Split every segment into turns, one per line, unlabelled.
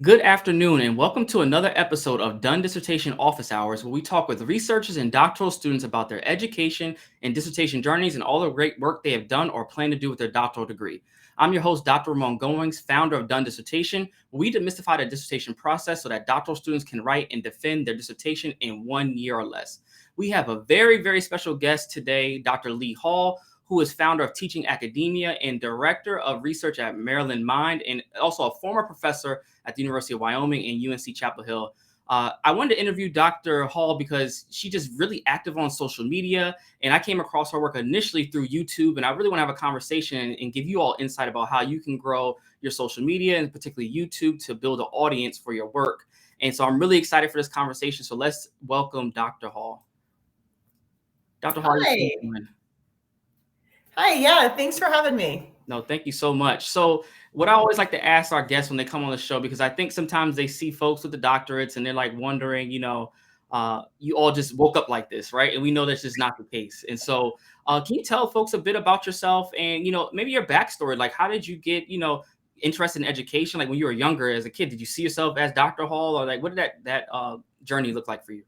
Good afternoon, and welcome to another episode of Done Dissertation Office Hours, where we talk with researchers and doctoral students about their education and dissertation journeys and all the great work they have done or plan to do with their doctoral degree. I'm your host, Dr. Ramon Goings, founder of Done Dissertation. We demystify the dissertation process so that doctoral students can write and defend their dissertation in 1 year or less. We have a very, very special guest today, Dr. Leigh Hall, who is founder of Teaching Academia and director of research at Maryland Mind, and also a former professor at the University of Wyoming and UNC Chapel Hill. I wanted to interview Dr. Hall because she's just really active on social media, and I came across her work initially through YouTube, and I really want to have a conversation and give you all insight about how you can grow your social media and particularly YouTube to build an audience for your work. And so I'm really excited for this conversation. So let's welcome Dr. Hall. Dr. Hall,
Hi. Hi, yeah, thanks for having me.
No, thank you so much. So what I always like to ask our guests when they come on the show, because I think sometimes they see folks with the doctorates and they're like wondering, you all just woke up like this, right? And we know that's just not the case. And so can you tell folks a bit about yourself and, maybe your backstory? Like, how did you get, interested in education? Like when you were younger as a kid, did you see yourself as Dr. Hall, or like, what did that journey look like for you?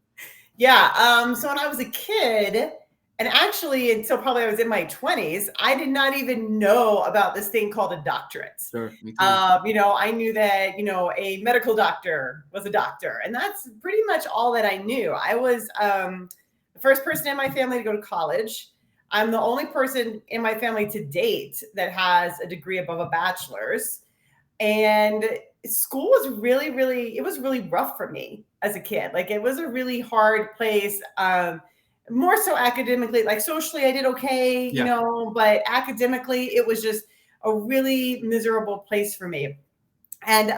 Yeah, so when I was a kid, and actually until probably I was in my 20s, I did not even know about this thing called a doctorate.
Sure, me too.
I knew that, a medical doctor was a doctor, and that's pretty much all that I knew. I was the first person in my family to go to college. I'm the only person in my family to date that has a degree above a bachelor's. And school was it was really rough for me as a kid. Like it was a really hard place. More so academically, like socially, I did okay, but academically, it was just a really miserable place for me. And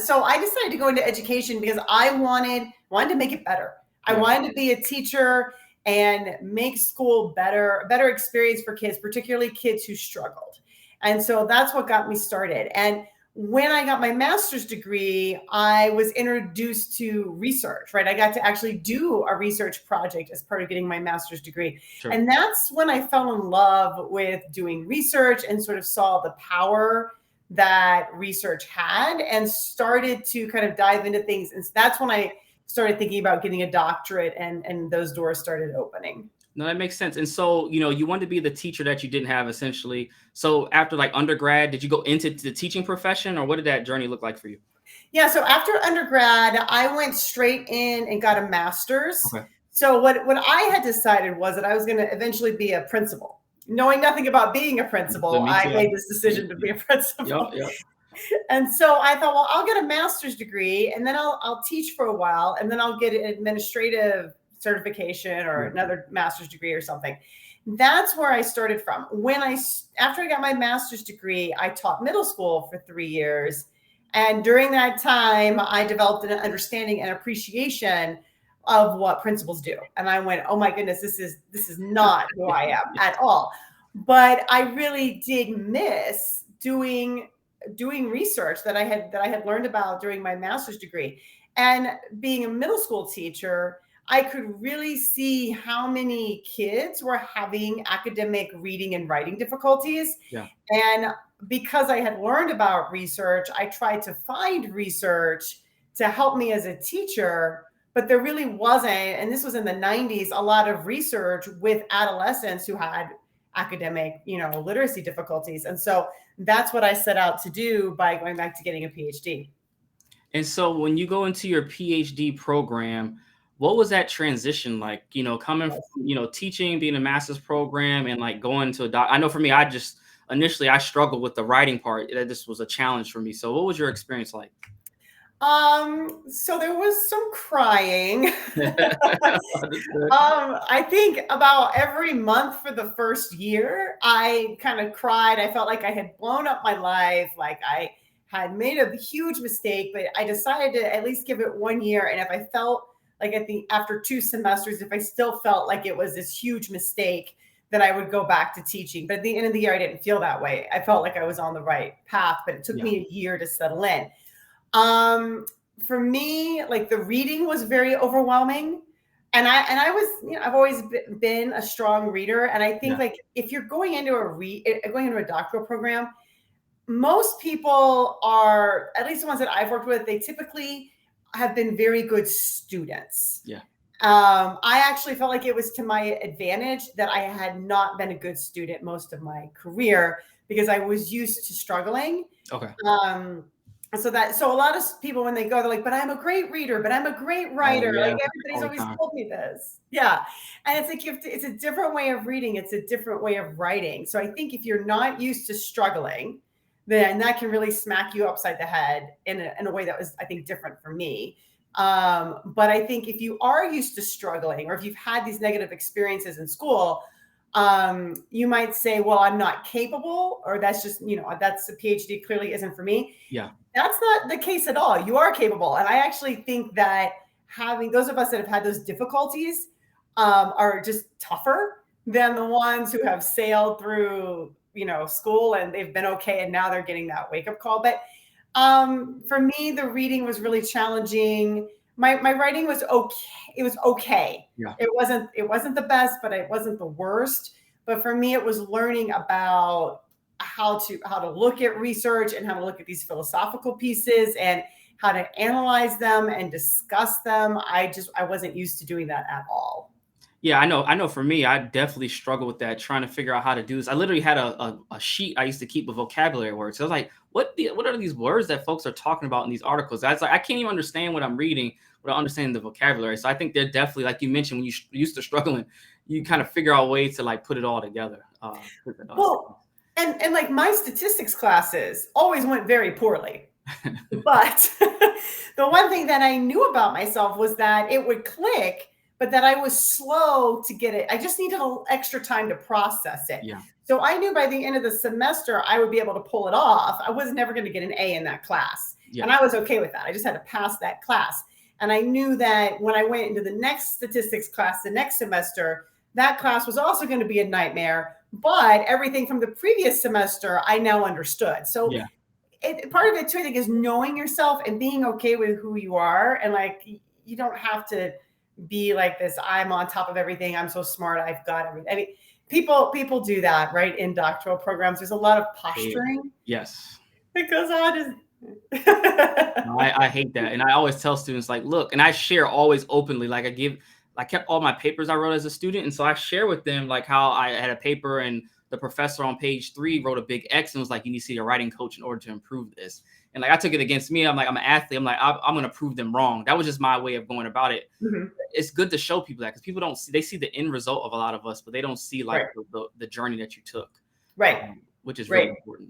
so I decided to go into education because I wanted to make it better. I wanted to be a teacher and make school better, a better experience for kids, particularly kids who struggled. And so that's what got me started. And when I got my master's degree, I was introduced to research, right? I got to actually do a research project as part of getting my master's degree.
Sure.
And that's when I fell in love with doing research and sort of saw the power that research had and started to kind of dive into things. And that's when I started thinking about getting a doctorate, and those doors started opening.
No, that makes sense. And so, you wanted to be the teacher that you didn't have essentially. So after like undergrad, did you go into the teaching profession, or what did that journey look like for you?
Yeah. So after undergrad, I went straight in and got a master's.
Okay.
So what I had decided was that I was going to eventually be a principal. Knowing nothing about being a principal, I made this decision to be a principal.
Yep.
And so I thought, well, I'll get a master's degree and then I'll teach for a while, and then I'll get an administrative certification or another master's degree or something. That's where I started from. After I got my master's degree, I taught middle school for 3 years. And during that time, I developed an understanding and appreciation of what principals do. And I went, oh my goodness, this is not who I am at all. But I really did miss doing research that I had learned about during my master's degree. And being a middle school teacher, I could really see how many kids were having academic reading and writing difficulties.
Yeah.
And because I had learned about research, I tried to find research to help me as a teacher, but there really wasn't, and this was in the 90s, a lot of research with adolescents who had academic, literacy difficulties. And so that's what I set out to do by going back to getting a PhD.
And so when you go into your PhD program, what was that transition like, coming from, teaching, being a master's program and like going to I know for me, initially I struggled with the writing part. This was a challenge for me. So what was your experience like?
So there was some crying. I think about every month for the first year, I kind of cried. I felt like I had blown up my life. Like I had made a huge mistake, but I decided to at least give it 1 year. And if I felt like after 2 semesters, if I still felt like it was this huge mistake, then I would go back to teaching. But at the end of the year, I didn't feel that way. I felt like I was on the right path, but it took me a year to settle in. For me, like the reading was very overwhelming. And I was, I've always been a strong reader. And I think like if you're going into a doctoral program, most people are, at least the ones that I've worked with, they typically have been very good students.
Yeah.
I actually felt like it was to my advantage that I had not been a good student most of my career because I was used to struggling.
Okay.
So a lot of people, when they go, they're like, but I'm a great reader, but I'm a great writer.
Yeah,
Like everybody's always told me this. Yeah. And it's like, it's a different way of reading. It's a different way of writing. So I think if you're not used to struggling, then that can really smack you upside the head in a way that was, I think, different for me. But I think if you are used to struggling, or if you've had these negative experiences in school, you might say, well, I'm not capable, or that's just, that's a PhD clearly isn't for me.
Yeah.
That's not the case at all. You are capable. And I actually think that having those of us that have had those difficulties are just tougher than the ones who have sailed through, school and they've been okay. And now they're getting that wake up call. But for me, the reading was really challenging. My writing was okay. It was okay.
Yeah.
It wasn't the best, but it wasn't the worst. But for me, it was learning about how to look at research and how to look at these philosophical pieces and how to analyze them and discuss them. I wasn't used to doing that at all.
Yeah, I know for me, I definitely struggle with that, trying to figure out how to do this. I literally had a sheet I used to keep with vocabulary words. So I was like, what are these words that folks are talking about in these articles? I was like, I can't even understand what I'm reading without understanding the vocabulary. So I think they're definitely, like you mentioned, when you used to struggling, you kind of figure out ways to like put it all together.
Well, and like my statistics classes always went very poorly. But the one thing that I knew about myself was that it would click, but that I was slow to get it. I just needed a little extra time to process it.
Yeah.
So I knew by the end of the semester, I would be able to pull it off. I was never going to get an A in that class.
Yeah.
And I was okay with that. I just had to pass that class. And I knew that when I went into the next statistics class, the next semester, that class was also going to be a nightmare. But everything from the previous semester, I now understood. So
yeah.
Part of it too, I think, is knowing yourself and being okay with who you are. And like, you don't have to be like this, I'm on top of everything, I'm so smart, I've got everything. I mean, people do that, right? In doctoral programs, there's a lot of posturing.
Yes.
It goes on.
I hate that. And I always tell students, like, look, and I share always openly, like I kept all my papers I wrote as a student. And so I share with them like how I had a paper and the professor on page 3 wrote a big X and was like, you need to see a writing coach in order to improve this. And like, I took it against me. I'm like, I'm an athlete. I'm like, I'm going to prove them wrong. That was just my way of going about it.
Mm-hmm.
It's good to show people that, because people don't see, they see the end result of a lot of us, but they don't see like the journey that you took.
Right.
Which is really important.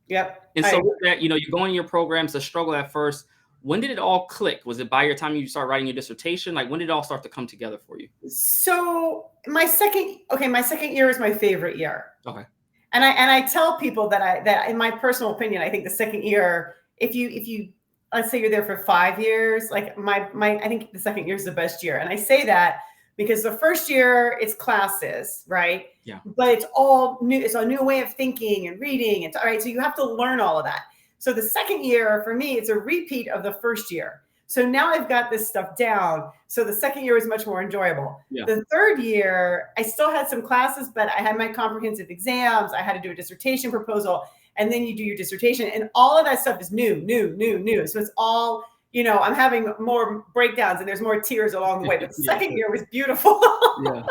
Yep.
And so with that, you're going in your programs, a struggle at first. When did it all click? Was it by your time you started writing your dissertation? Like, when did it all start to come together for you?
So my second year is my favorite year.
Okay.
And I tell people that in my personal opinion, I think the second year, if you let's say you're there for 5 years, like I think the second year is the best year. And I say that because the first year it's classes, right?
Yeah.
But it's all new. It's a new way of thinking and reading. It's all right. So you have to learn all of that. So the second year for me, it's a repeat of the first year. So now I've got this stuff down. So the second year was much more enjoyable.
Yeah.
The third year, I still had some classes, but I had my comprehensive exams. I had to do a dissertation proposal. And then you do your dissertation. And all of that stuff is new. So it's all, I'm having more breakdowns and there's more tears along the way. But the second year was beautiful.
Yeah.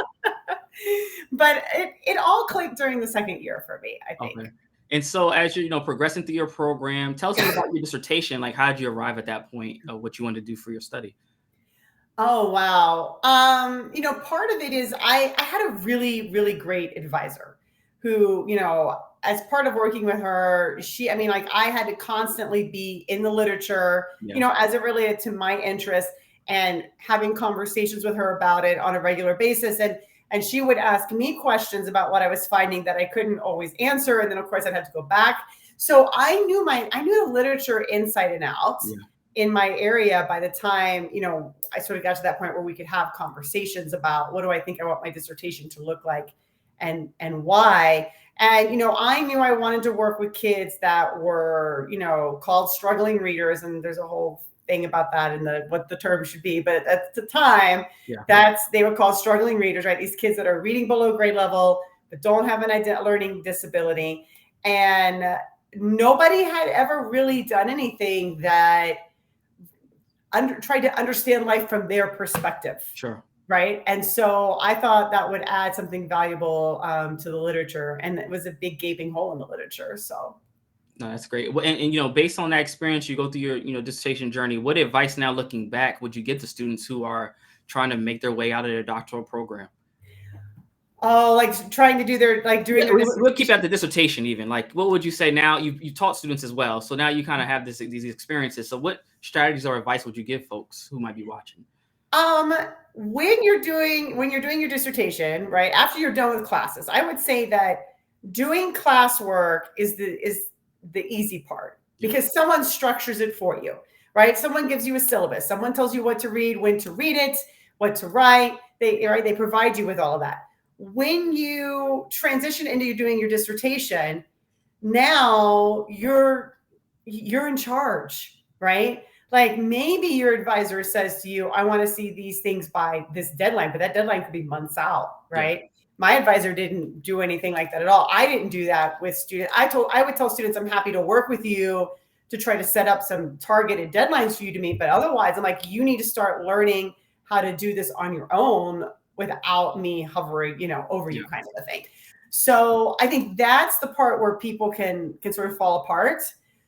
But it all clicked during the second year for me, I think.
Okay. And so as you're, progressing through your program, tell us about your dissertation. Like, how did you arrive at that point of what you wanted to do for your study?
Oh, wow. Part of it is I had a really, really great advisor who, as part of working with her, I had to constantly be in the literature, as it related to my interests, and having conversations with her about it on a regular basis. And she would ask me questions about what I was finding that I couldn't always answer. And then, of course, I'd have to go back. So I knew the literature inside and out in my area by the time, I sort of got to that point where we could have conversations about what do I think I want my dissertation to look like and why. And, I knew I wanted to work with kids that were, called struggling readers. And there's a whole thing about that and what the term should be. But at the time, they were called struggling readers, right? These kids that are reading below grade level, but don't have an learning disability. And nobody had ever really done anything that tried to understand life from their perspective.
Sure.
Right. And so I thought that would add something valuable to the literature. And it was a big gaping hole in the literature. So.
No, that's great. And based on that experience, you go through your, dissertation journey. What advice now looking back would you give to students who are trying to make their way out of their doctoral program?
Oh, like trying to do their, like doing their
We'll keep at the dissertation even. Like, what would you say now? You taught students as well. So now you kind of have these experiences. So what strategies or advice would you give folks who might be watching?
When you're doing your dissertation, right, after you're done with classes, I would say that doing classwork is the easy part, because someone structures it for you, right? Someone gives you a syllabus. Someone tells you what to read, when to read it, what to write. They provide you with all of that. When you transition into doing your dissertation, now you're in charge, right? Like maybe your advisor says to you, I want to see these things by this deadline, but that deadline could be months out, right? Yeah. My advisor didn't do anything like that at all. I didn't do that with students. I would tell students, I'm happy to work with you to try to set up some targeted deadlines for you to meet. But otherwise, I'm like, you need to start learning how to do this on your own without me hovering, over you, kind of a thing. So I think that's the part where people can sort of fall apart.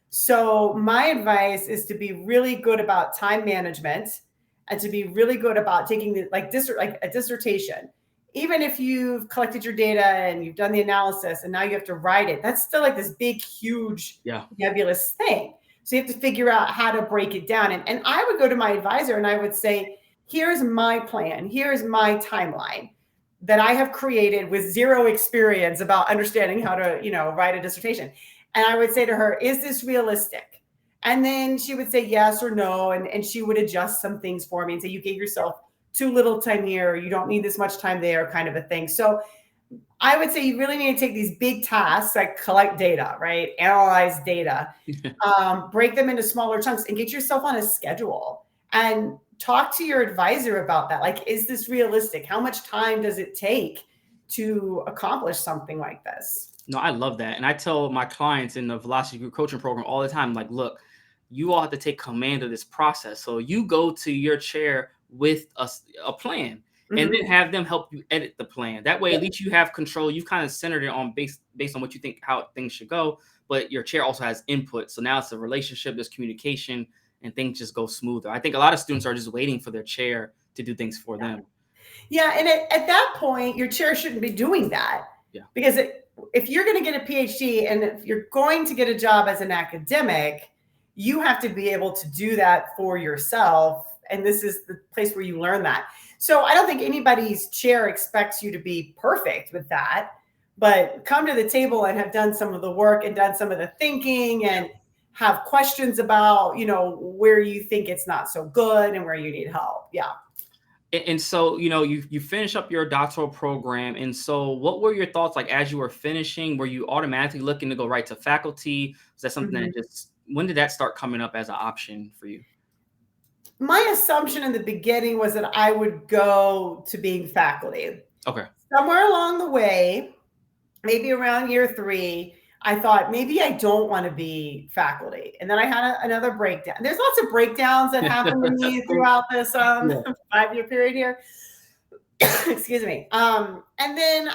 So my advice is to be really good about time management and to be really good about taking like a dissertation. Even if you've collected your data and you've done the analysis and now you have to write it, that's still like this big, huge, nebulous thing. So you have to figure out how to break it down. And I would go to my advisor and I would say, here's my plan. Here's my timeline that I have created with zero experience about understanding how to, write a dissertation. And I would say to her, is this realistic? And then she would say yes or no. And she would adjust some things for me and say, you gave yourself too little time here. You don't need this much time there, kind of a thing. So I would say you really need to take these big tasks, like collect data, right? Analyze data, break them into smaller chunks and get yourself on a schedule and talk to your advisor about that. Like, is this realistic? How much time does it take to accomplish something like this?
No, I love that. And I tell my clients in the Velocity Group coaching program all the time, like, look, you all have to take command of this process. So you go to your chair with a plan and then have them help you edit the plan. That way, at least you have control. You've kind of centered it on based on what you think, how things should go. But your chair also has input. So now it's a relationship, there's communication, and things just go smoother. I think a lot of students are just waiting for their chair to do things for them.
Yeah. And at that point, your chair shouldn't be doing that.
Yeah.
Because if you're going to get a PhD and if you're going to get a job as an academic, you have to be able to do that for yourself. And this is the place where you learn that. So I don't think anybody's chair expects you to be perfect with that, but come to the table and have done some of the work and done some of the thinking and have questions about, where you think it's not so good and where you need help. Yeah.
And so, you finish up your doctoral program. And so what were your thoughts like as you were finishing? Were you automatically looking to go right to faculty? Was that something that when did that start coming up as an option for you?
My assumption in the beginning was that I would go to being faculty.
Okay.
Somewhere along the way, maybe around year 3, I thought maybe I don't want to be faculty. And then I had another breakdown. There's lots of breakdowns that happened to me throughout this 5-year period here. Excuse me. And then,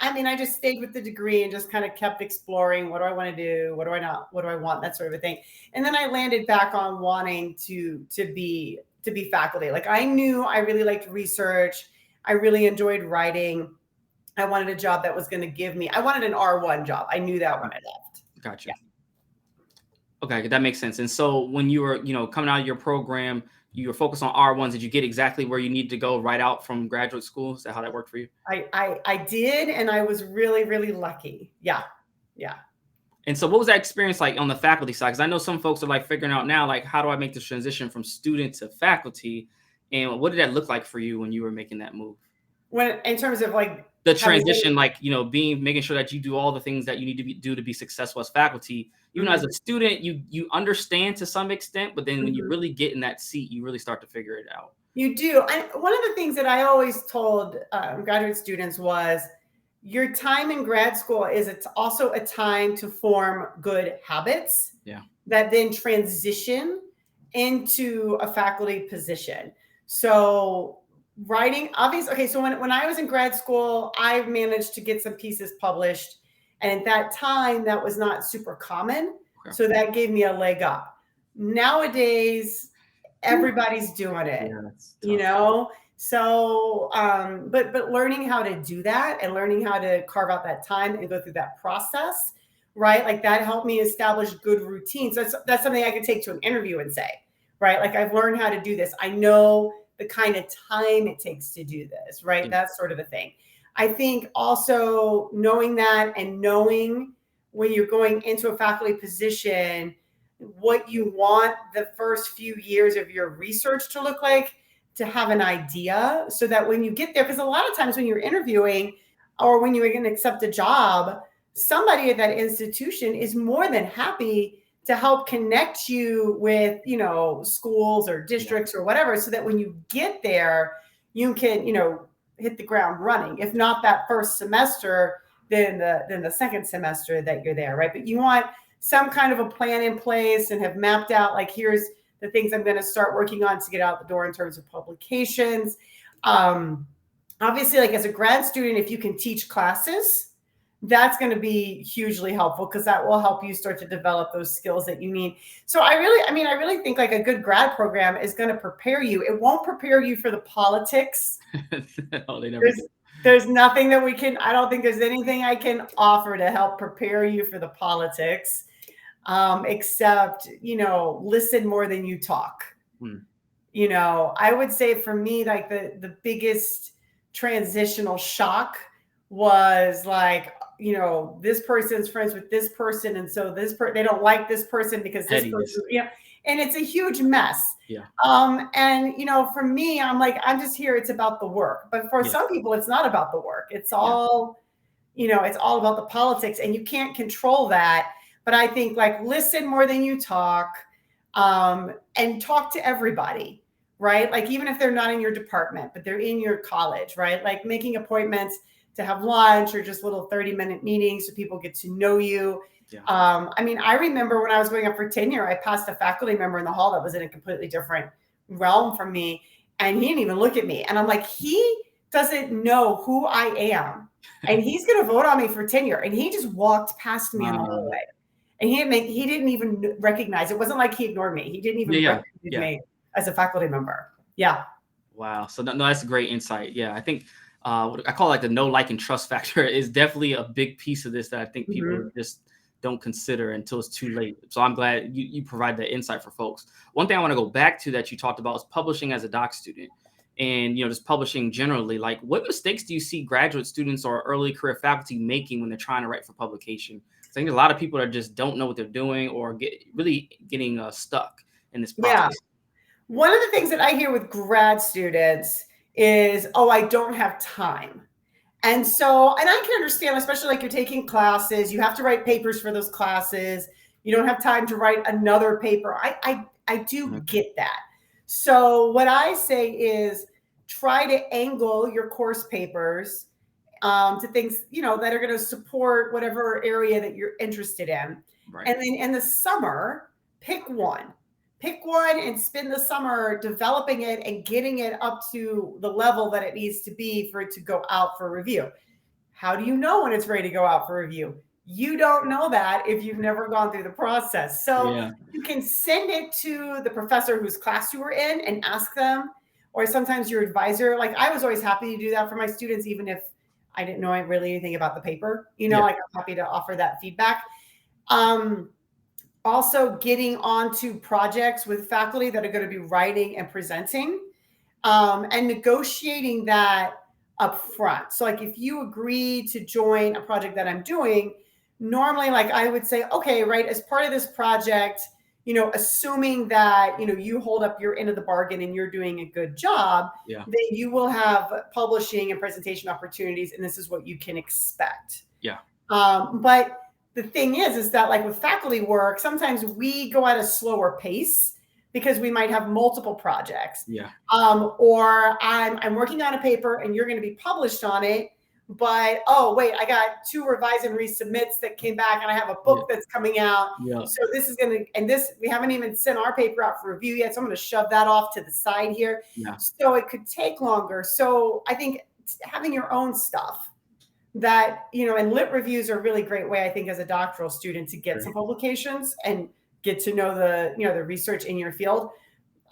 I just stayed with the degree and just kind of kept exploring. What do I want to do? What do I not? What do I want? That sort of a thing. And then I landed back on wanting to be faculty. Like I knew I really liked research. I really enjoyed writing. I wanted a job that was going to give me, I wanted an R1 job. I knew that when I left.
Gotcha. Yeah. Okay, that makes sense. And so when you were, coming out of your program, you were focused on R1s. Did you get exactly where you needed to go right out from graduate school? Is that how that worked for you?
I did. And I was really, really lucky. Yeah. Yeah.
And so what was that experience like on the faculty side? Because I know some folks are like figuring out now, like, how do I make this transition from student to faculty? And what did that look like for you when you were making that move?
When, in terms of like,
the transition, like, making sure that you do all the things that you need to do to be successful as faculty. Even as a student, you understand to some extent, but then when you really get in that seat, you really start to figure it out.
You do. And one of the things that I always told graduate students was, your time in grad school it's also a time to form good habits that then transition into a faculty position. So writing, obviously, okay, so when I was in grad school, I managed to get some pieces published. And at that time, that was not super common. So that gave me a leg up. Nowadays, everybody's doing it, So, but learning how to do that and learning how to carve out that time and go through that process, right? Like that helped me establish good routines. That's something I could take to an interview and say, right? Like I've learned how to do this. I know the kind of time it takes to do this, right? That sort of a thing. I think also knowing that and knowing when you're going into a faculty position, what you want the first few years of your research to look like, to have an idea so that when you get there, because a lot of times when you're interviewing or when you're going to accept a job, somebody at that institution is more than happy to help connect you with, schools or districts or whatever, so that when you get there, you can, hit the ground running. If not that first semester, then the second semester that you're there, right? But you want some kind of a plan in place and have mapped out, like, here's the things I'm going to start working on to get out the door in terms of publications. Obviously, like as a grad student, if you can teach classes, that's going to be hugely helpful because that will help you start to develop those skills that you need. So I really think like a good grad program is going to prepare you. It won't prepare you for the politics.
No, they never do.
There's nothing that I don't think there's anything I can offer to help prepare you for the politics. Except, listen more than you talk. I would say for me, like the biggest transitional shock was like, this person's friends with this person. And so they don't like this person because this person, and it's a huge mess. And, for me, I'm like, I'm just here. It's about the work. But for some people, it's not about the work. It's all, it's all about the politics, and you can't control that. But I think like listen more than you talk, and talk to everybody, right? Like even if they're not in your department, but they're in your college, right? Like making appointments to have lunch or just little 30-minute meetings so people get to know you. I remember when I was going up for tenure, I passed a faculty member in the hall that was in a completely different realm from me, and he didn't even look at me. And I'm like, he doesn't know who I am, and he's going to vote on me for tenure. And he just walked past me in the hallway. And he didn't even recognize. It wasn't like he ignored me. He didn't even recognize me as a faculty member. Yeah.
Wow. So no, that's a great insight. Yeah, I think what I call like the know, like, and trust factor is definitely a big piece of this that I think people just don't consider until it's too late. So I'm glad you provide that insight for folks. One thing I want to go back to that you talked about is publishing as a doc student, and just publishing generally. Like, what mistakes do you see graduate students or early career faculty making when they're trying to write for publication? I think a lot of people that just don't know what they're doing or getting stuck in this process.
Yeah. One of the things that I hear with grad students is, oh, I don't have time. And I can understand, especially like you're taking classes, you have to write papers for those classes. You don't have time to write another paper. I do get that. So what I say is try to angle your course papers to things, that are going to support whatever area that you're interested in. Right. And then in the summer, pick one and spend the summer developing it and getting it up to the level that it needs to be for it to go out for review. How do you know when it's ready to go out for review? You don't know that if you've never gone through the process. So you can send it to the professor whose class you were in and ask them, or sometimes your advisor. Like I was always happy to do that for my students, even if I didn't know really anything about the paper, like I'm happy to offer that feedback. Also getting onto projects with faculty that are going to be writing and presenting, and negotiating that up front. So like if you agree to join a project that I'm doing, normally like I would say, okay, right, as part of this project, assuming that, you hold up your end of the bargain and you're doing a good job, then you will have publishing and presentation opportunities. And this is what you can expect. But the thing is that like with faculty work, sometimes we go at a slower pace because we might have multiple projects. Or I'm working on a paper and you're going to be published on it. but oh wait, I got 2 revise and resubmits that came back, and I have a book that's coming out.
Yeah.
So this is gonna, and this, we haven't even sent our paper out for review yet. So I'm gonna shove that off to the side here.
Yeah.
So it could take longer. So I think having your own stuff that, and lit reviews are a really great way, I think, as a doctoral student to get some publications and get to know the research in your field.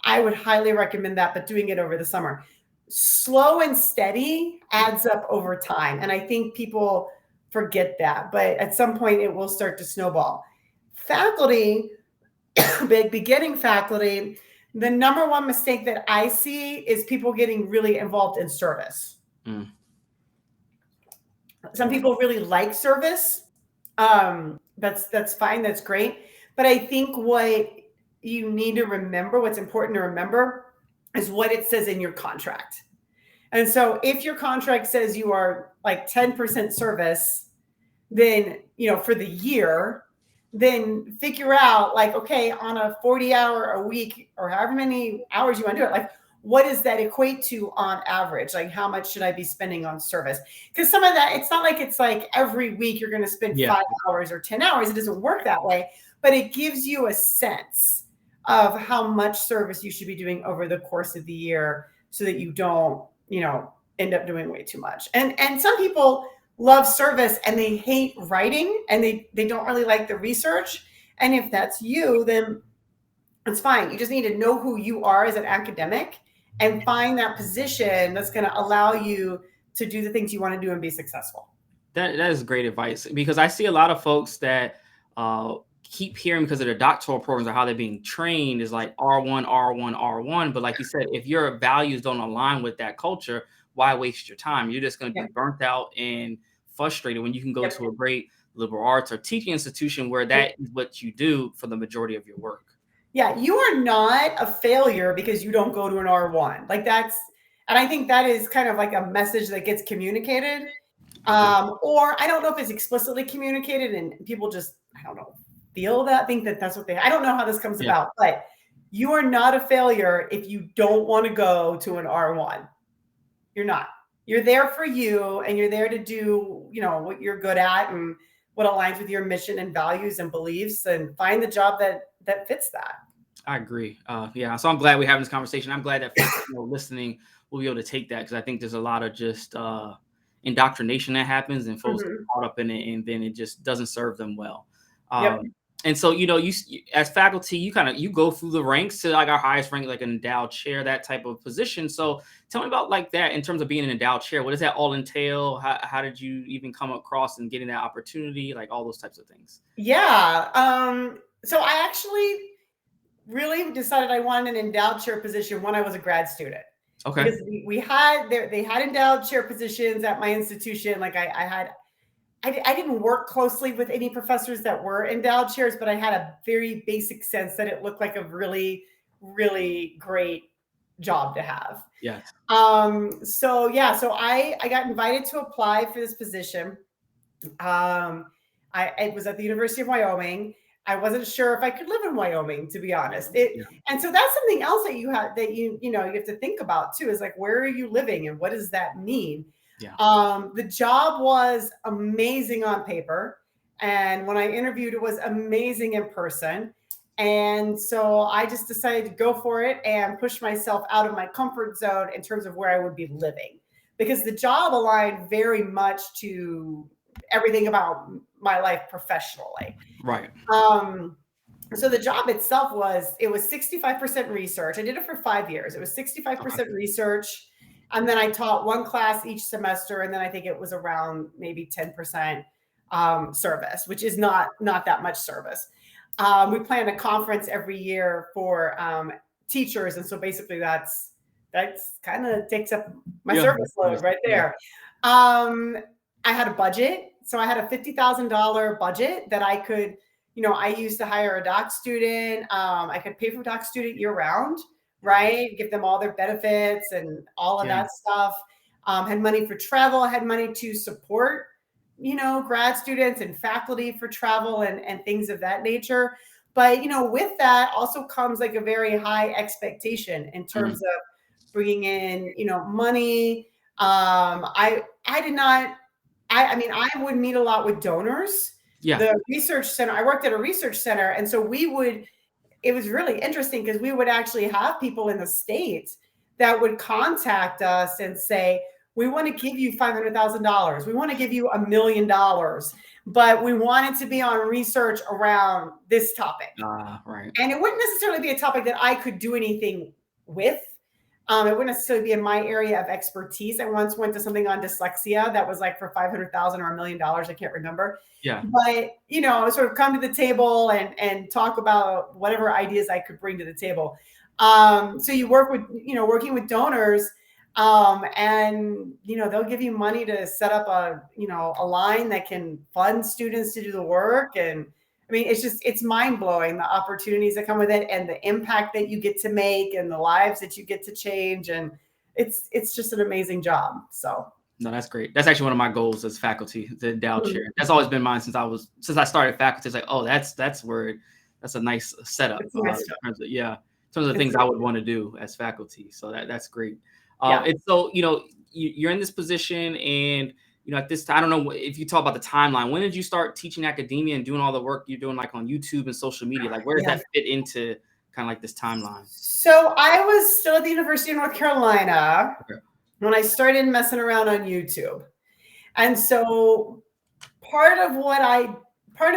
I would highly recommend that, but doing it over the summer. Slow and steady adds up over time. And I think people forget that, but at some point it will start to snowball. Faculty, beginning faculty, the number one mistake that I see is people getting really involved in service. Some people really like service. That's fine. That's great. But I think what you need to remember, what's important to remember, is what it says in your contract. And so if your contract says you are like 10% service, then, for the year, then figure out like, okay, on a 40-hour a week or however many hours you want to do it, like, what does that equate to on average? Like, how much should I be spending on service? Because some of that, it's not like it's like every week you're going to spend 5 hours or 10 hours. It doesn't work that way, but it gives you a sense of how much service you should be doing over the course of the year so that you don't, end up doing way too much. And some people love service and they hate writing and they don't really like the research. And if that's you, then it's fine. You just need to know who you are as an academic and find that position that's going to allow you to do the things you want to do and be successful.
That is great advice, because I see a lot of folks that keep hearing, because of their doctoral programs or how they're being trained, is like R1, R1, R1. But like you said, if your values don't align with that culture, why waste your time? You're just going to be burnt out and frustrated when you can go to a great liberal arts or teaching institution where that is what you do for the majority of your work.
Yeah, you are not a failure because you don't go to an R1. Like and I think that is kind of like a message that gets communicated. Or I don't know if it's explicitly communicated and people just, I don't know, feel that, think that that's what I don't know how this comes about, but you are not a failure if you don't want to go to an R1. You're not. You're there for you, and you're there to do, what you're good at and what aligns with your mission and values and beliefs, and find the job that fits that.
I agree. So I'm glad we're having this conversation. I'm glad that folks listening will be able to take that, because I think there's a lot of just indoctrination that happens, and folks get caught up in it, and then it just doesn't serve them well. And so, you as faculty, you go through the ranks to like our highest rank, like an endowed chair, that type of position. So tell me about like that in terms of being an endowed chair. What does that all entail? How did you even come across and getting that opportunity? Like all those types of things.
Yeah. So I actually really decided I wanted an endowed chair position when I was a grad student.
Okay.
Because they had endowed chair positions at my institution. Like I didn't work closely with any professors that were endowed chairs, but I had a very basic sense that it looked like a really, really great job to have.
Yeah.
So I got invited to apply for this position. I was at the University of Wyoming. I wasn't sure if I could live in Wyoming, to be honest. And so that's something else that you have to think about too, is like, where are you living and what does that mean? Yeah. The job was amazing on paper. And when I interviewed, it was amazing in person. And so I just decided to go for it and push myself out of my comfort zone in terms of where I would be living, because the job aligned very much to everything about my life professionally.
Right.
So the job itself was 65% research. I did it for 5 years. It was 65% research. And then I taught one class each semester. And then I think it was around maybe 10% service, which is not that much service. We plan a conference every year for teachers. And so basically that's kind of takes up my service load right there. I had a budget. So I had a $50,000 budget that I could, I used to hire a doc student. I could pay for a doc student year round, right? Give them all their benefits and all of that stuff. Had money for travel, had money to support, grad students and faculty for travel and things of that nature. But, with that also comes like a very high expectation in terms of bringing in, money. I did not I mean, I would meet a lot with donors.
Yeah.
The research center, I worked at a research center. And so it was really interesting because we would actually have people in the States that would contact us and say, we want to give you $500,000. We want to give you $1 million, but we want it to be on research around this topic.
Right.
And it wouldn't necessarily be a topic that I could do anything with. It wouldn't necessarily be in my area of expertise. I once went to something on dyslexia that was like for $500,000 or $1 million. I can't remember.
Yeah.
But, sort of come to the table and talk about whatever ideas I could bring to the table. So you work with, working with donors, and, they'll give you money to set up a line that can fund students to do the work. And I mean, it's mind blowing, the opportunities that come with it and the impact that you get to make and the lives that you get to change. And it's just an amazing job. So.
No, that's great. That's actually one of my goals as faculty, the endowed chair. That's always been mine since I started faculty. It's like, oh, that's a nice setup. In terms of things I would want to do as faculty. So that's great. And so, you're in this position, and at this time, I don't know if you talk about the timeline. When did you start teaching academia and doing all the work you're doing, like on YouTube and social media? Like, where does that fit into kind of like this timeline?
So I was still at the University of North Carolina when I started messing around on YouTube. And so part of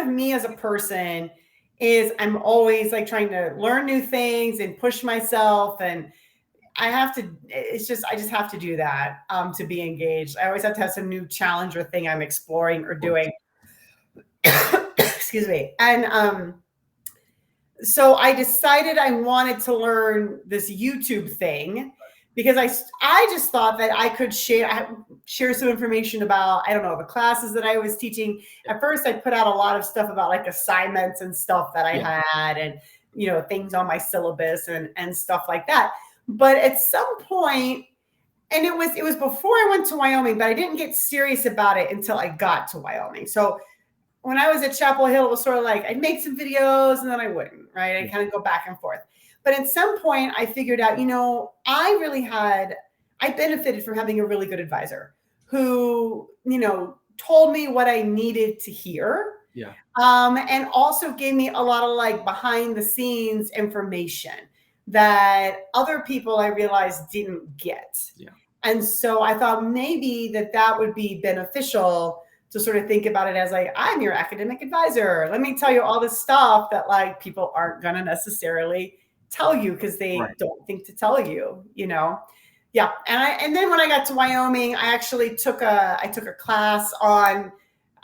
me as a person is I'm always like trying to learn new things and push myself. And I just have to do that to be engaged. I always have to have some new challenge or thing I'm exploring or doing. Excuse me. And so I decided I wanted to learn this YouTube thing because I just thought that I could share some information about, I don't know, the classes that I was teaching. At first, I put out a lot of stuff about like assignments and stuff that I had and, things on my syllabus and stuff like that. But at some point, and it was before I went to Wyoming, but I didn't get serious about it until I got to Wyoming. So when I was at Chapel Hill, it was sort of like I'd make some videos and then I wouldn't, right? I'd kind of go back and forth. But at some point I figured out, I benefited from having a really good advisor who, told me what I needed to hear.
Yeah.
And also gave me a lot of like behind the scenes information that other people I realized didn't get.
Yeah. And
so I thought maybe that would be beneficial to sort of think about it as like, I'm your academic advisor. Let me tell you all this stuff that like people aren't going to necessarily tell you because they don't think to tell you, Yeah. And then when I got to Wyoming, I actually took a class on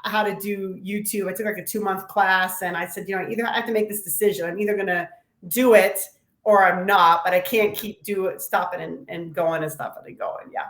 how to do YouTube. I took like a 2-month class and I said, either I have to make this decision. I'm either going to do it or I'm not, but I can't keep stopping and going and stopping and going. Yeah.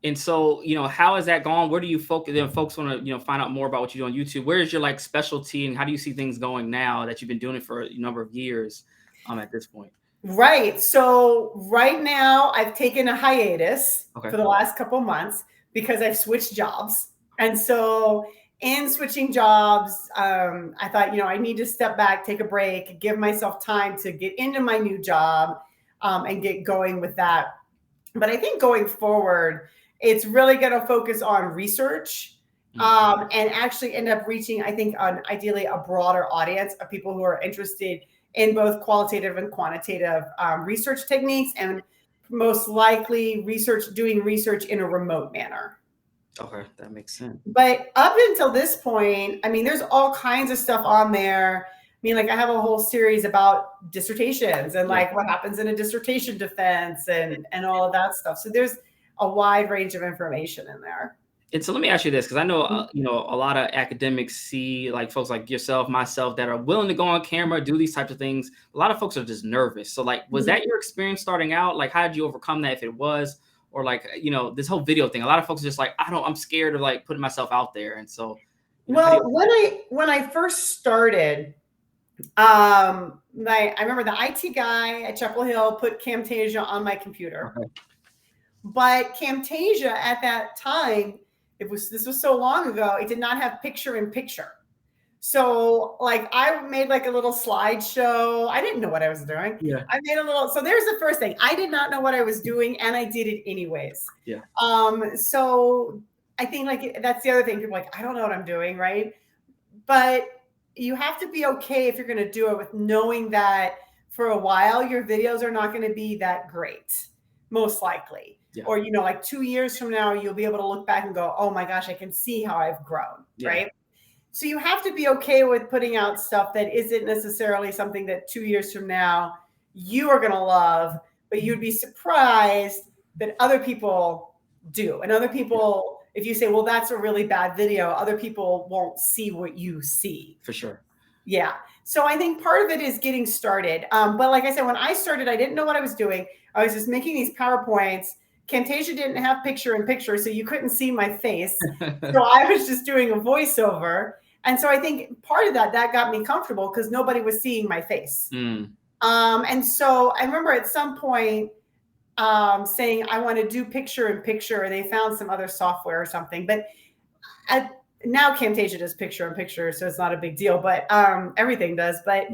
And so, how has that gone? Where do you focus? If folks want to, find out more about what you do on YouTube, where is your like specialty and how do you see things going now that you've been doing it for a number of years at this point?
Right. So right now I've taken a hiatus for the last couple of months because I've switched jobs. And so in switching jobs, I thought, I need to step back, take a break, give myself time to get into my new job and get going with that. But I think going forward, it's really going to focus on research and actually end up reaching, I think, ideally a broader audience of people who are interested in both qualitative and quantitative research techniques and most likely doing research in a remote manner.
Okay, that makes sense.
But up until this point, I mean, there's all kinds of stuff on there. I mean, like I have a whole series about dissertations and like what happens in a dissertation defense and all of that stuff. So there's a wide range of information in there.
And so let me ask you this, because I know, a lot of academics see like folks like yourself, myself, that are willing to go on camera, do these types of things. A lot of folks are just nervous. So like, was that your experience starting out? Like, how did you overcome that if it was? Or like, this whole video thing, a lot of folks are just like, I'm scared of like putting myself out there. And so,
well, when I first started, I remember the IT guy at Chapel Hill put Camtasia on my computer, but Camtasia at that time, this was so long ago, it did not have picture in picture. So like I made like a little slideshow. I didn't know what I was doing.
Yeah.
I made so there's the first thing. I did not know what I was doing and I did it anyways.
Yeah.
So I think like that's the other thing. People are like, I don't know what I'm doing, right? But you have to be okay if you're going to do it with knowing that for a while your videos are not going to be that great, most likely.
Yeah.
Or, you know, like 2 years from now, you'll be able to look back and go, oh my gosh, I can see how I've grown,
Yeah.
right? So you have to be okay with putting out stuff that isn't necessarily something that 2 years from now you are going to love, but you'd be surprised that other people do. And other people, if you say, well, that's a really bad video, other people won't see what you see.
For sure.
Yeah. So I think part of it is getting started. But like I said, when I started, I didn't know what I was doing. I was just making these PowerPoints. Camtasia didn't have picture in picture, so you couldn't see my face. So I was just doing a voiceover. And so I think part of that got me comfortable because nobody was seeing my face. And so I remember at some point saying, I want to do picture in picture. They found some other software or something. But now Camtasia does picture in picture, so it's not a big deal. But everything does. But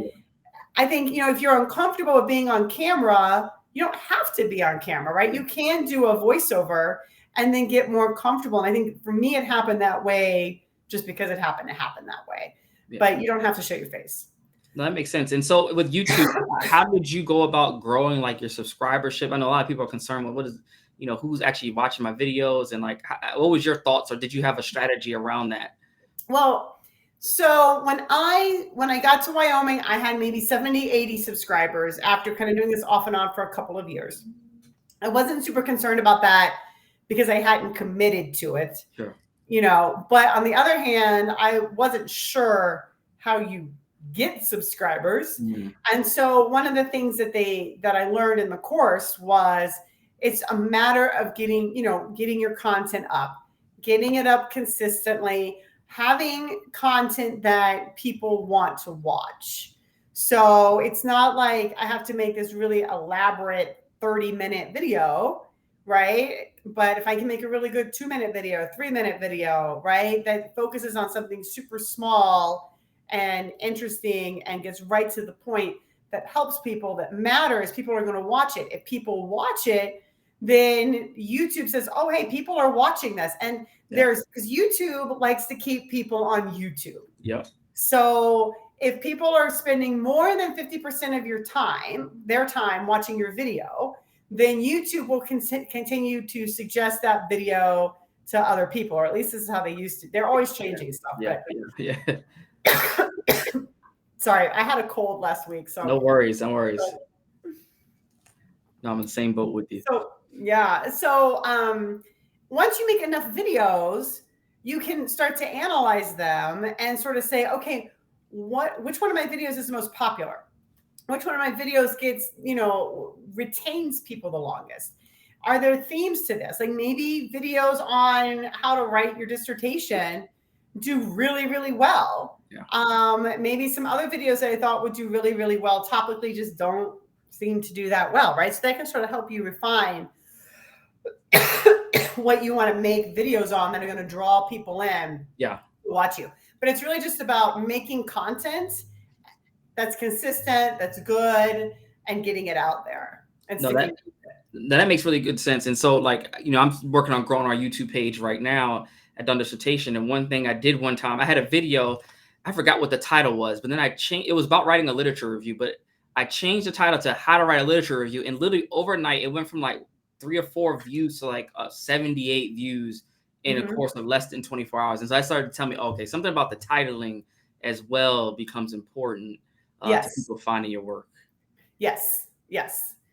I think, you know, if you're uncomfortable with being on camera, you don't have to be on camera, right? You can do a voiceover and then get more comfortable. And I think for me, it happened that way just because it happened to happen that way. But you don't have to show your face.
No, that makes sense. And so with YouTube, how did you go about growing like your subscribership? I know a lot of people are concerned with what is, you know, who's actually watching my videos and like, what was your thoughts, or did you have a strategy around that?
Well, so when I got to Wyoming, I had maybe 70, 80 subscribers after kind of doing this off and on for a couple of years. I wasn't super concerned about that because I hadn't committed to it.
Sure.
You know, but on the other hand, I wasn't sure how you get subscribers. And so one of the things that I learned in the course was it's a matter of getting your content up, getting it up consistently, having content that people want to watch. So it's not like I have to make this really elaborate 30-minute video, right? But if I can make a really good 2-minute video, 3-minute video, right, that focuses on something super small and interesting and gets right to the point, that helps people, that matters, people are going to watch it. If people watch it, then YouTube says, oh, hey, people are watching this. And because YouTube likes to keep people on YouTube.
Yep.
So if people are spending more than 50% of their time watching your video, then YouTube will continue to suggest that video to other people, or at least this is how they used to. They're always changing stuff.
Yeah.
Sorry, I had a cold last week. So
no worries. No, I'm in the same boat with you.
So yeah. So once you make enough videos, you can start to analyze them and sort of say, okay, which one of my videos is the most popular? Which one of my videos gets, retains people the longest? Are there themes to this? Like maybe videos on how to write your dissertation do really, really well.
Yeah.
Maybe some other videos that I thought would do really, really well topically just don't seem to do that well, right? So that can sort of help you refine what you want to make videos on that are going to draw people in to watch you. But it's really just about making content that's consistent, that's good, and getting it out there. And
that makes really good sense. And so, like, I'm working on growing our YouTube page right now at Done Dissertation. And one thing I did one time, I had a video, I forgot what the title was, but then I changed. It was about writing a literature review, but I changed the title to How to Write a Literature Review. And literally overnight, it went from like 3 or 4 views to like 78 views in a course of less than 24 hours. And so I started to tell me, okay, something about the titling as well becomes important to people finding your work.
Yes.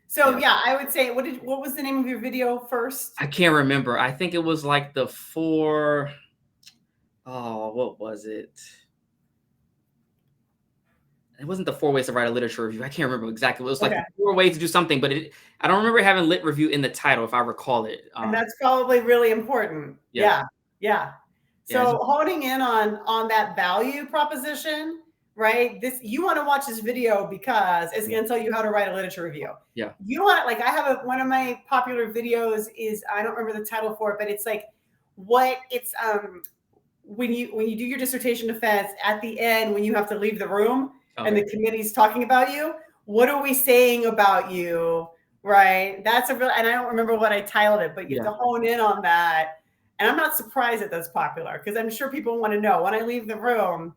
So I would say, what was the name of your video first?
I can't remember. I think it was like the 4. Oh, what was it? It wasn't the 4 ways to write a literature review. I can't remember exactly. It was like 4 ways to do something, but I don't remember having lit review in the title, if I recall it.
And that's probably really important. Yeah. So honing in on that value proposition, right? You want to watch this video because it's going to tell you how to write a literature review.
Yeah.
You want, like, I have one of my popular videos is, I don't remember the title for it, but it's like when you do your dissertation defense at the end, when you have to leave the room and the committee's talking about you, what are we saying about you? Right. That's and I don't remember what I titled it, but you have to hone in on that And I'm not surprised that that's popular because I'm sure people want to know when I leave the room,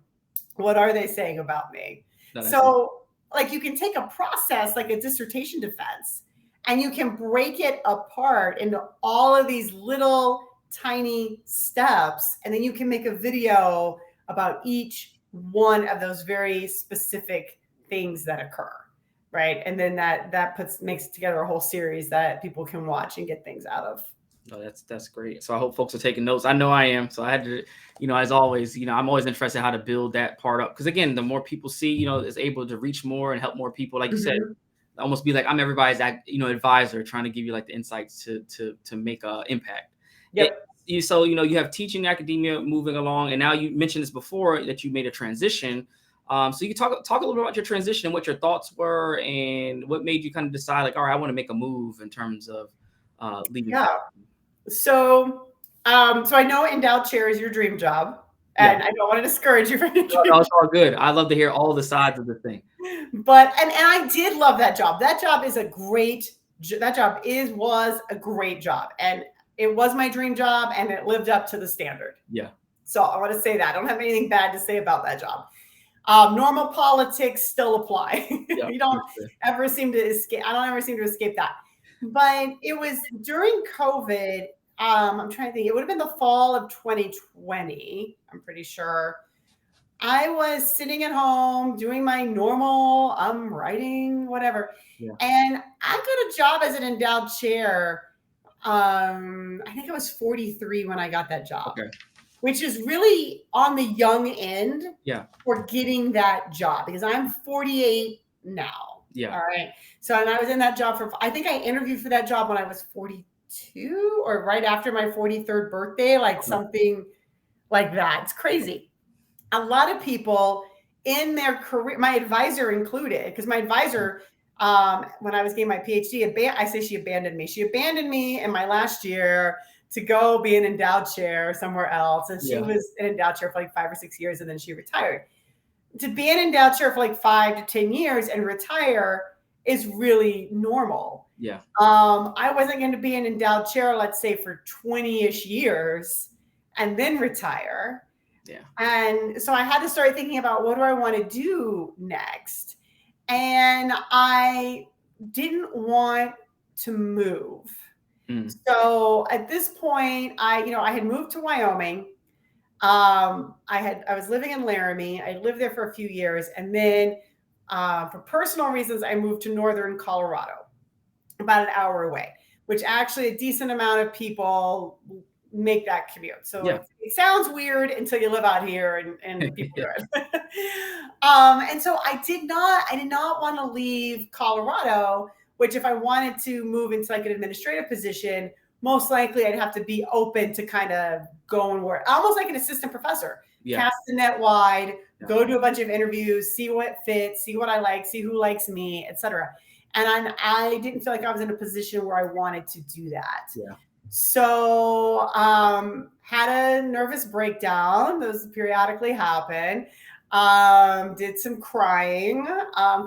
what are they saying about me? So, like, you can take a process like a dissertation defense and you can break it apart into all of these little tiny steps. And then you can make a video about each one of those very specific things that occur. Right. And then that makes together a whole series that people can watch and get things out of.
Oh, that's great. So I hope folks are taking notes. I know I am. So I had to, as always, I'm always interested in how to build that part up. Because again, the more people see, is able to reach more and help more people. Like you said, almost be like I'm everybody's advisor, trying to give you like the insights to make an impact.
Yep.
So you have teaching academia moving along, and now you mentioned this before that you made a transition. So you can talk a little bit about your transition and what your thoughts were, and what made you kind of decide like, all right, I want to make a move in terms of leaving.
Yeah. So I know endowed chair is your dream job, and I don't want to discourage you from your dream.
No, it's all good. I love to hear all the sides of the thing.
But and I did love that job. That job was a great job, and it was my dream job, and it lived up to the standard.
Yeah.
So I want to say that I don't have anything bad to say about that job. Normal politics still apply. You don't ever seem to escape. I don't ever seem to escape that. But it was during COVID. I'm trying to think. It would have been the fall of 2020. I'm pretty sure. I was sitting at home doing my normal, writing, whatever. Yeah. And I got a job as an endowed chair. I think I was 43 when I got that job, which is really on the young end for getting that job because I'm 48 now.
Yeah.
All right. So, and I was in that job I think I interviewed for that job when I was 42 or right after my 43rd birthday, like something like that. It's crazy. A lot of people in their career, my advisor included, because my advisor, when I was getting my PhD, I say she abandoned me. She abandoned me in my last year to go be an endowed chair somewhere else. And she was an endowed chair for like 5 or 6 years, and then she retired. To be an endowed chair for like 5 to 10 years and retire is really normal.
Yeah.
I wasn't going to be an endowed chair, let's say, for 20-ish years and then retire.
Yeah.
And so I had to start thinking about what do I want to do next? And I didn't want to move. So at this point, I had moved to Wyoming. I was living in Laramie. I lived there for a few years. And then for personal reasons, I moved to northern Colorado, about an hour away, which actually a decent amount of people make that commute. So it sounds weird until you live out here and people do it. And so I did not want to leave Colorado, which if I wanted to move into like an administrative position, most likely I'd have to be open to kind of go and work, almost like an assistant professor, cast the net wide, go do a bunch of interviews, see what fits, see what I like, see who likes me, etc. And I didn't feel like I was in a position where I wanted to do that.
Yeah.
So had a nervous breakdown. Those periodically happen. Did some crying.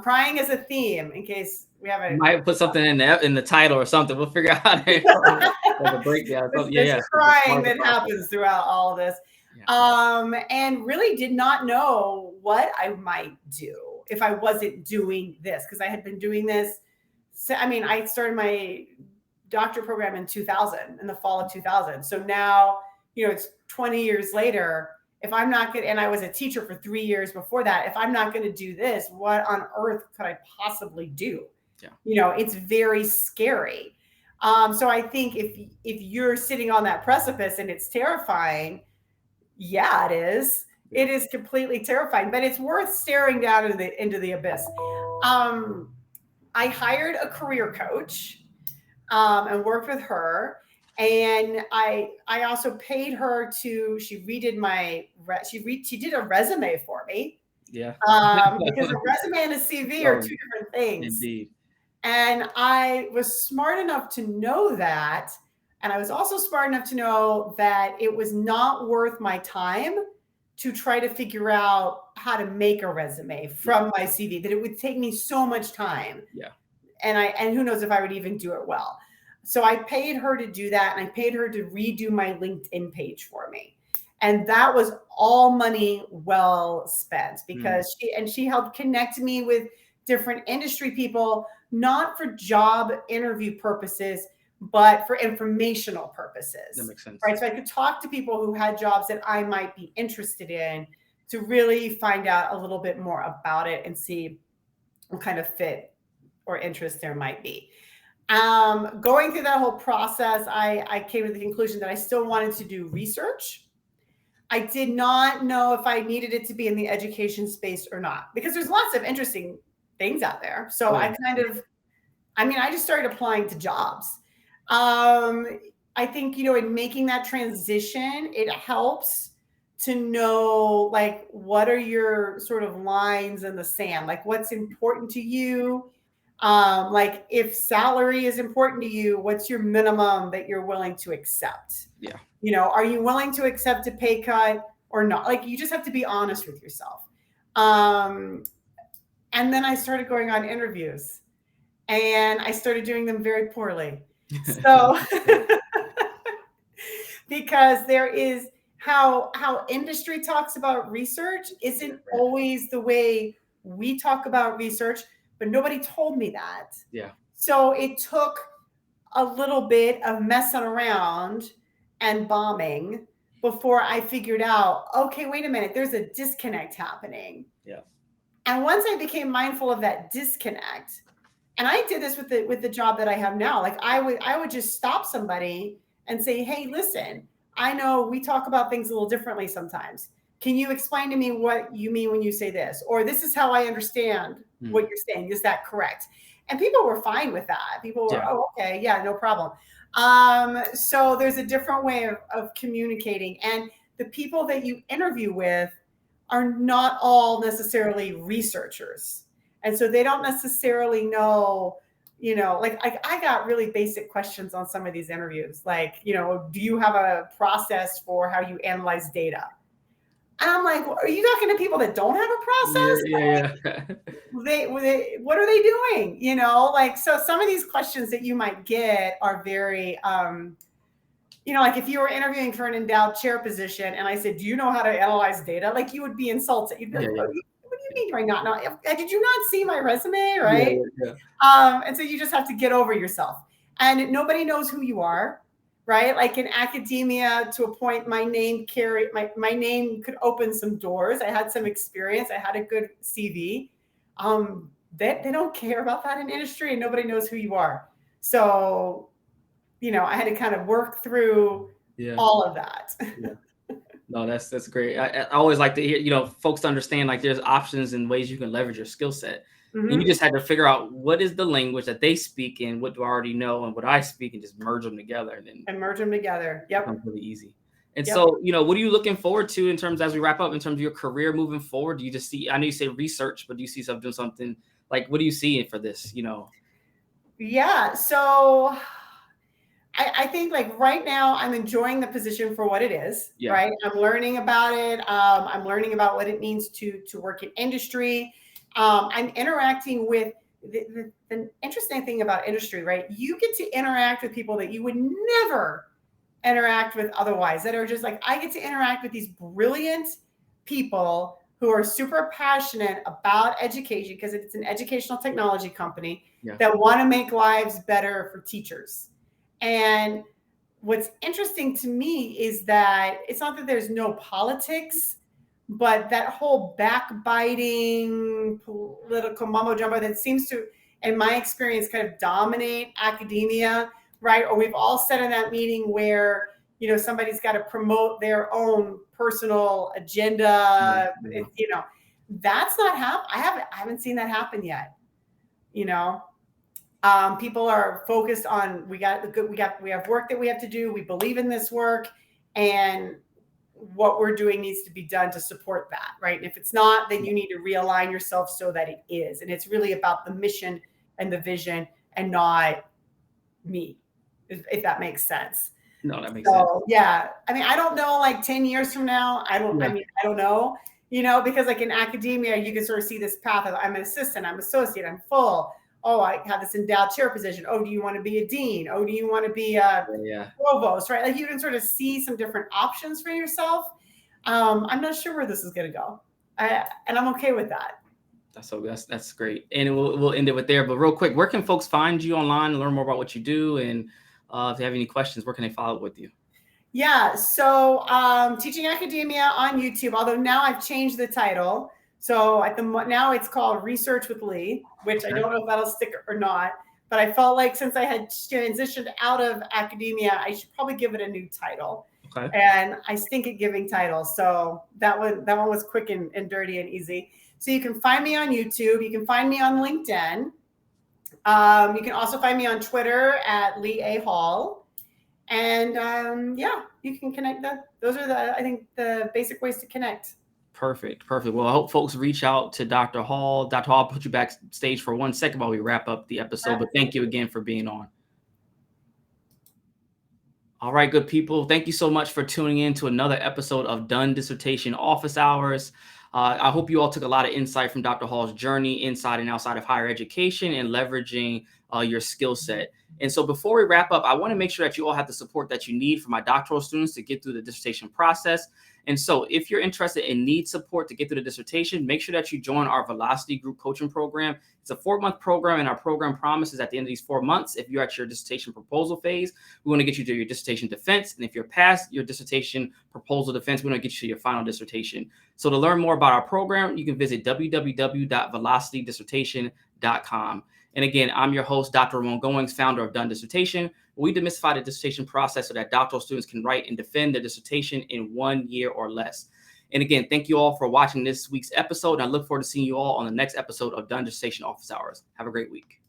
Crying is a theme in case we haven't.
Might put something in the title or something. We'll figure out how to like a breakdown.
There's crying that happens throughout all of this. And really did not know what I might do if I wasn't doing this, because I had been doing this. So, I started my doctorate program in 2000, in the fall of 2000. So now, it's 20 years later. If I'm not going to, and I was a teacher for 3 years before that, if I'm not going to do this, what on earth could I possibly do? Yeah. It's very scary. So I think if you're sitting on that precipice and it's terrifying, yeah, it is. It is completely terrifying, but it's worth staring down into the abyss. I hired a career coach and worked with her. And I also paid her she did a resume for me.
Yeah.
Because a resume and a CV are two different things.
Indeed.
And I was smart enough to know that. And I was also smart enough to know that it was not worth my time to try to figure out how to make a resume from my CV, that it would take me so much time.
Yeah.
And who knows if I would even do it well. So I paid her to do that, and I paid her to redo my LinkedIn page for me. And that was all money well spent, because she helped connect me with different industry people, not for job interview purposes, but for informational purposes.
That makes sense.
Right. So I could talk to people who had jobs that I might be interested in to really find out a little bit more about it and see what kind of fit or interest there might be. Going through that whole process, I came to the conclusion that I still wanted to do research. I did not know if I needed it to be in the education space or not, because there's lots of interesting things out there. So I just started applying to jobs. I think, in making that transition, it helps to know, like, what are your sort of lines in the sand, like what's important to you. Like, if salary is important to you, what's your minimum that you're willing to accept?
Yeah.
Are you willing to accept a pay cut or not? Like, you just have to be honest with yourself. And then I started going on interviews, and I started doing them very poorly. So, because there is how industry talks about research isn't always the way we talk about research, but nobody told me that.
Yeah.
So it took a little bit of messing around and bombing before I figured out, okay, wait a minute, there's a disconnect happening.
Yeah.
And once I became mindful of that disconnect, and I did this with the job that I have now, like I would just stop somebody and say, hey, listen, I know we talk about things a little differently sometimes. Can you explain to me what you mean when you say this? Or this is how I understand what you're saying. Is that correct? And people were fine with that. People were, oh, okay, yeah, no problem. So there's a different way of communicating. And the people that you interview with are not all necessarily researchers. And so they don't necessarily know, like I got really basic questions on some of these interviews. Like, do you have a process for how you analyze data? And I'm like, are you talking to people that don't have a process?
Yeah.
What are they doing? Like, so some of these questions that you might get are very, like if you were interviewing for an endowed chair position and I said, do you know how to analyze data? Like, you would be insulted. You'd be like, what do you mean do I not know? Did you not see my resume? Right.
Yeah.
And so you just have to get over yourself. And nobody knows who you are. Right? Like in academia, to a point, my name could open some doors. I had some experience. I had a good CV. They don't care about that in industry, and nobody knows who you are. So, I had to kind of work through all of that.
Yeah. No, that's great. I always like to hear, folks to understand, like, there's options and ways you can leverage your skill set. And you just had to figure out what is the language that they speak in, what do I already know, and what I speak, and just merge them together. And
merge them together. Yep.
Becomes really easy. And so, what are you looking forward to in terms, as we wrap up, in terms of your career moving forward? Do you just see, I know you say research, but do you see yourself doing something, like, what do you see for this,
Yeah. So I think, like, right now I'm enjoying the position for what it is, right? I'm learning about it. I'm learning about what it means to work in industry. I'm interacting with the interesting thing about industry, right? You get to interact with people that you would never interact with otherwise, that are just like, I get to interact with these brilliant people who are super passionate about education, because it's an educational technology company that want to make lives better for teachers. And what's interesting to me is that it's not that there's no politics, but that whole backbiting political mumbo jumbo that seems to, in my experience, kind of dominate academia, right? Or we've all sat in that meeting where, somebody's got to promote their own personal agenda. That's not I haven't seen that happen yet. People are focused on, we have work that we have to do. We believe in this work, and what we're doing needs to be done to support that, right? And if it's not, then you need to realign yourself so that it is. And it's really about the mission and the vision, and not me, if that makes sense.
No, that makes sense.
Yeah. I mean, I don't know, like 10 years from now, I don't know, because like in academia, you can sort of see this path of, I'm an assistant, I'm associate, I'm full. oh, I have this endowed chair position. Oh, do you want to be a dean? Oh, do you want to be a provost, right? Like you can sort of see some different options for yourself. I'm not sure where this is going to go. And I'm okay with that.
That's great. And we'll end it with there. But real quick, where can folks find you online and learn more about what you do? And if they have any questions, where can they follow up with you?
Yeah, so Teaching Academia on YouTube, although now I've changed the title. So now it's called Research with Leigh, which I don't know if that'll stick or not. But I felt like since I had transitioned out of academia, I should probably give it a new title.
Okay.
And I stink at giving titles. So that one was quick and dirty and easy. So you can find me on YouTube. You can find me on LinkedIn. You can also find me on Twitter at Leigh A. Hall. And yeah, you can connect them. Those are I think the basic ways to connect.
Perfect. Well, I hope folks reach out to Dr. Hall. Dr. Hall, I'll put you backstage for 1 second while we wrap up the episode. But thank you again for being on. All right, good people. Thank you so much for tuning in to another episode of Done Dissertation Office Hours. I hope you all took a lot of insight from Dr. Hall's journey inside and outside of higher education and leveraging your skill set. And so before we wrap up, I want to make sure that you all have the support that you need for my doctoral students to get through the dissertation process. And so if you're interested and need support to get through the dissertation, make sure that you join our Velocity Group Coaching Program. It's a 4-month program, and our program promises at the end of these 4 months, if you're at your dissertation proposal phase, we want to get you to your dissertation defense. And if you're past your dissertation proposal defense, we want to get you to your final dissertation. So to learn more about our program, you can visit www.velocitydissertation.com. And again, I'm your host, Dr. Ramon Goings, founder of Done Dissertation. We demystify the dissertation process so that doctoral students can write and defend their dissertation in 1 year or less. And again, thank you all for watching this week's episode. And I look forward to seeing you all on the next episode of Done Dissertation Office Hours. Have a great week.